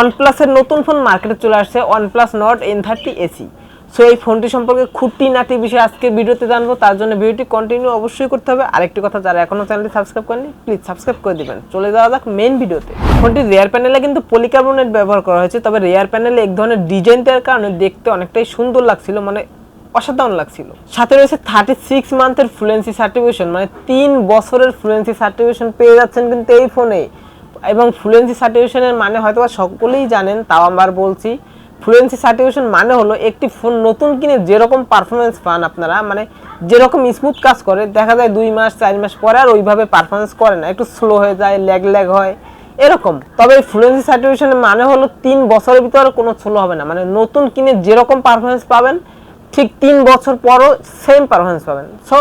OnePlus এর নতুন phone মার্কেটে চলে আসছে, OnePlus Nord N30 AC. So এই ফোনটি সম্পর্কে খুঁটিনাটি বিষয়ে আজকে ভিডিওতে জানবো। তার জন্য ভিডিওটি কন্টিনিউ অবশ্যই করতে হবে। আরেকটি কথা, যারা এখনো চ্যানেলটি সাবস্ক্রাইব করেনি প্লিজ সাবস্ক্রাইব করে দিবেন। চলে যাওয়া যাক মেইন ভিডিওতে। ফোনটির রিয়ার প্যানেলে কিন্তু পলিকার্বনেট ব্যবহার করা হয়েছে, তবে রিয়ার প্যানেলে এক ধরনের ডিজাইন দেওয়ার কারণে দেখতে অনেকটাই সুন্দর লাগছিল, মানে অসাধারণ লাগছিল। সাথে রয়েছে 36 মান্থের ফ্লুয়েন্সি সার্টিফিকেশন, মানে 3 বছরের ফ্লুয়েন্সি সার্টিফিকেশন পেয়ে যাচ্ছেন কিন্তু এই ফোনে। এবং ফ্লুয়েন্সি সার্টিফিকেশনের মানে হয়তো সকলেই জানেন, তাও আবার বলছি। ফ্লুয়েন্সি সার্টিফিকেশন মানে হলো একটি ফোন নতুন কিনে যেরকম পারফরমেন্স পান আপনারা, মানে যেরকম স্মুথ কাজ করে, দেখা যায় 2 মাস 4 মাস পরে আর ওইভাবে পারফরমেন্স করে না, একটু স্লো হয়ে যায়, ল্যাগ হয় এরকম। তবে এই ফ্লুয়েন্সি সার্টিফিকেশনের মানে হলো 3 বছরের ভিতরে কোনো স্লো হবে না, মানে নতুন কিনে যেরকম পারফরমেন্স পাবেন ঠিক 3 বছর পরও সেম পারফরমেন্স পাবেন। সো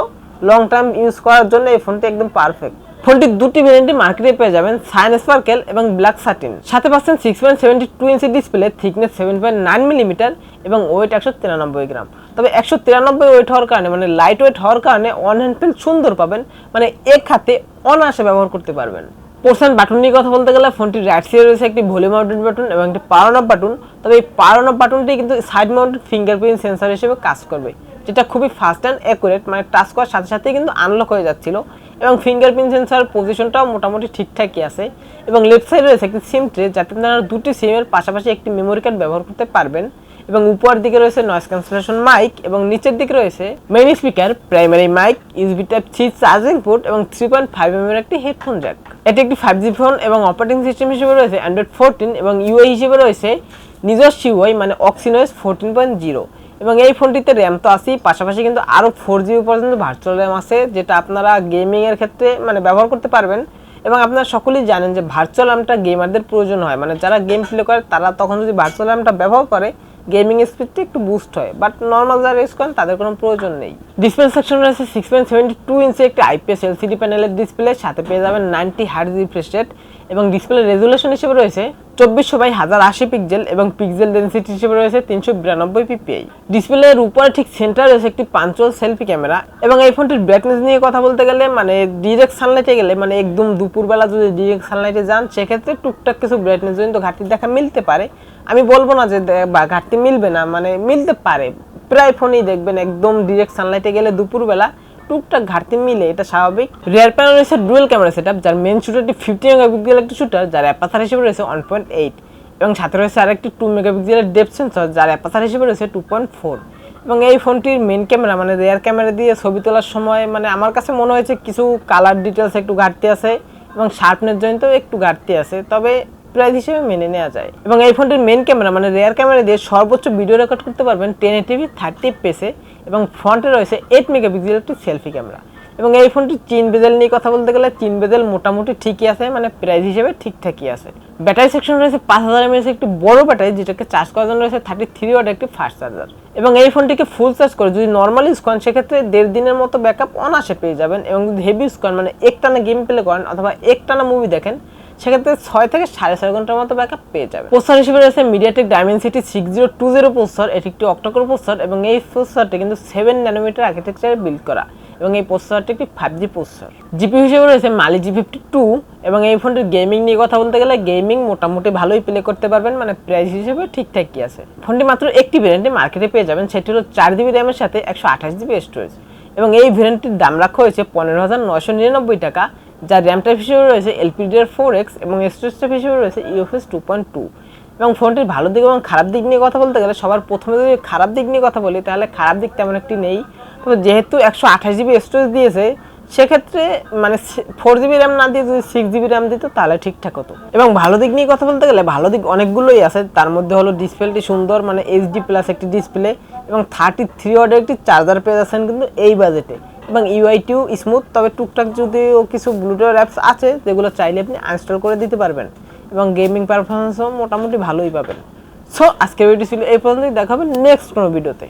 লং টাইম ইউজ করার জন্য এই ফোনটি একদম পারফেক্ট। ফোনটির দুটি ভেরিয়েন্টে মার্কেটে পেয়ে যাবেন, সাইন স্পার্কেল এবং ব্ল্যাক সাটিন। সাথে পাচ্ছেন 6.72 ইঞ্চি ডিসপ্লে, থিকনেস 7.9 মিলিমিটার এবং ওয়েট 193 গ্রাম। তবে 193 ওয়েট হওয়ার কারণে, মানে লাইট ওয়েট হওয়ার কারণে অন হ্যান্ড ফিল সুন্দর পাবেন, মানে এক হাতে অনায়াসে ব্যবহার করতে পারবেন। পোর্শন বাটন নিয়ে কথা বলতে গেলে ফোনটির রাইট সাইডে রয়েছে একটি ভলিউম মাউন্টেড বাটন এবং একটি পাওয়ার অন বাটন। তবে এই পাওয়ার অন বাটনটি কিন্তু সাইড মাউন্টেড ফিঙ্গারপ্রিন্ট সেন্সর হিসেবে কাজ করবে, যেটা খুবই ফাস্ট অ্যান্ড অ্যাকুরেট, মানে টাচ করার সাথে সাথে কিন্তু আনলক হয়ে যাচ্ছিল। এবং ফিঙ্গারপ্রিন্ট সেন্সর পজিশনটাও মোটামুটি ঠিকঠাকই আছে। এবং লেফট সাইডে রয়েছে একটি সিম ট্রে, যাতে আপনারা দুটি সিমের পাশাপাশি একটি মেমোরি কার্ড ব্যবহার করতে পারবেন। এবং উপরের দিকে রয়েছে নয়েজ ক্যান্সেলেশন মাইক এবং নিচের দিকে রয়েছে main speaker, primary mic, USB type C charging port এবং 3.5 mm একটি হেডফোন জ্যাক। এটি একটি 5G ফোন এবং অপারেটিং সিস্টেম হিসেবে রয়েছে Android 14 এবং ইউআই হিসেবে রয়েছে নিজস্ব ইউআই, মানে Exynos 14.0। এবং এই ফোনটিতে র্যাম তো আছেই, পাশাপাশি কিন্তু আরও 4GB পর্যন্ত ভার্চুয়াল র্যাম আছে, যেটা আপনারা গেমিংয়ের ক্ষেত্রে মানে ব্যবহার করতে পারবেন। এবং আপনারা সকলেই জানেন যে ভার্চুয়াল র্যামটা গেমারদের প্রয়োজন হয়, মানে যারা গেম প্লে করে তারা তখন যদি ভার্চুয়াল র্যামটা ব্যবহার করে গেমিং স্পিডটা একটু বুস্ট হয়, বাট নর্মাল যারা ইউজ করেন তাদের কোনো প্রয়োজন নেই। ডিসপ্লে সেকশন রয়েছে 6.72 ইঞ্চি একটি IPS LCD প্যানেলের ডিসপ্লে, সাথে পেয়ে যাবেন 90 হার্টজ রিফ্রেশ রেট এবং ডিসপ্লে রেজুলেশন হিসেবে রয়েছে 2400x1080 পিক্সেল এবং পিক্সেল ডেনসিটি হিসেবে রয়েছে 392 ppi। ডিসপ্লের উপরে ঠিক সেন্টারে রয়েছে একটি পাঞ্চুয়াল সেলফি ক্যামেরা। এবং এই ফোনটির ব্রাইটনেস নিয়ে কথা বলতে গেলে, মানে ডিরেক্ট সানলাইটে গেলে, মানে একদম দুপুরবেলা যদি ডিরেক্ট সানলাইটে যান সেক্ষেত্রে টুকটাক কিছু ব্রাইটনেস জনিত ঘাটতি দেখা মিলতে পারে। আমি বলবো না যে ঘাটতি মিলবে না, মানে মিলতে পারে। প্রায় ফোনই দেখবেন একদম ডিরেক্ট সানলাইটে গেলে দুপুরবেলা টুকটাক ঘাটতি মিলে, এটা স্বাভাবিক। রিয়ার প্যানেল রয়েছে ডুয়েল ক্যামেরা সেটআপ, যার মেন শুটারটি 50 মেগাপিক্সেল একটি শুটার, যার অ্যাপারচার হিসেবে রয়েছে 1.8 এবং সাথে রয়েছে আরেকটি 2 মেগাপিক্সেলের ডেপথ সেন্সর, যার অ্যাপারচার হিসেবে রয়েছে 2.4। এবং এই ফোনটির মেন ক্যামেরা, মানে রিয়ার ক্যামেরা দিয়ে ছবি তোলার সময় মানে আমার কাছে মনে হয়েছে কিছু কালার ডিটেলস একটু ঘাটতি আছে এবং শার্পনেস জনিতও একটু ঘাটতি আছে, তবে প্রাইস হিসেবে মেনে নেওয়া যায়। এবং এই ফোনটির মেন ক্যামেরা, মানে রিয়ার ক্যামেরা দিয়ে সর্বোচ্চ ভিডিও রেকর্ড করতে পারবেন 1080p 30 fps এবং ফ্রন্টে রয়েছে 8 মেগাপিক্সেল একটি সেলফি ক্যামেরা। এবং এই ফোনটির চিন বেজেল নিয়ে কথা বলতে গেলে চিন বেজেল মোটামুটি ঠিকই আছে, মানে প্রাইস হিসেবে ঠিকঠাকই আছে। ব্যাটারি সেকশন রয়েছে 5000 mAh একটি বড় ব্যাটারি, যেটাকে চার্জ করার জন্য রয়েছে 33 ওয়াট একটি ফাস্ট চার্জার। এবং এই ফোনটিকে ফুল চার্জ করে যদি নর্মাল ইউজ করেন সেক্ষেত্রে 1.5 দিনের মতো ব্যাকআপ অনায়াসে পেয়ে যাবেন। এবং যদি হেভি ইউজ করেন, মানে একটানা গেম প্লে করেন অথবা একটানা মুভি দেখেন, সেক্ষেত্রে 6 থেকে 6.5 ঘন্টার মতো ব্যাকআপ পেয়ে যাবে। প্রসেসর হিসেবে রয়েছে মিডিয়াটেক ডাইমেনসিটি 6020 প্রসেসর, এটি একটি অক্টাকোর প্রসেসর এবং এই প্রসেসরটি কিন্তু 7 ন্যানোমিটার আর্কিটেকচারে বিল্ড করা এবং এই প্রসেসরটি একটি 5G প্রসেসর। জিপিইউ হিসেবে রয়েছে মালি G52 এবং এই ফোনটির গেমিং নিয়ে কথা বলতে গেলে গেমিং মোটামুটি ভালোই প্লে করতে পারবেন, মানে প্রাইস হিসেবে ঠিকঠাকই আছে। ফোনটি মাত্র একটি ভেরিয়েন্টে মার্কেটে পেয়ে যাবেন, সেটি হলো 4GB র্যামের সাথে 128GB স্টোরেজ। এবং এই ভেরিয়েন্টটির দাম রাখা হয়েছে 15,999 টাকা, যার র্যাম টাইপ হিসেবে রয়েছে LPDDR4X এবং স্টোরেজ টাইপ হিসেবে রয়েছে UFS 2.2। এবং ফোনটির ভালো দিক এবং খারাপ দিক নিয়ে কথা বলতে গেলে সবার প্রথমে যদি খারাপ দিক নিয়ে কথা বলি, তাহলে খারাপ দিক তেমন একটি নেই। তবে যেহেতু 128GB স্টোরেজ দিয়েছে, সেক্ষেত্রে মানে 4GB র্যাম না দিয়ে যদি 6GB র্যাম দিত তাহলে ঠিকঠাক হতো। এবং ভালো দিক নিয়ে কথা বলতে গেলে ভালো দিক অনেকগুলোই আছে, তার মধ্যে হলো ডিসপ্লেটি সুন্দর, মানে HD+ একটি ডিসপ্লে এবং 33 ওয়াটের একটি চার্জার পেয়ে যাচ্ছেন কিন্তু এই বাজেটে। এবং ইউআইটিও স্মুথ, তবে টুকটাক যদিও কিছু ব্লুটুথ অ্যাপস আছে যেগুলো চাইলে আপনি আনইনস্টল করে দিতে পারবেন এবং গেমিং পারফরমেন্সও মোটামুটি ভালোই পাবেন। সো আজকের ভিডিও ছিল এই পর্যন্তই, দেখা হবে নেক্সট কোনো ভিডিওতে।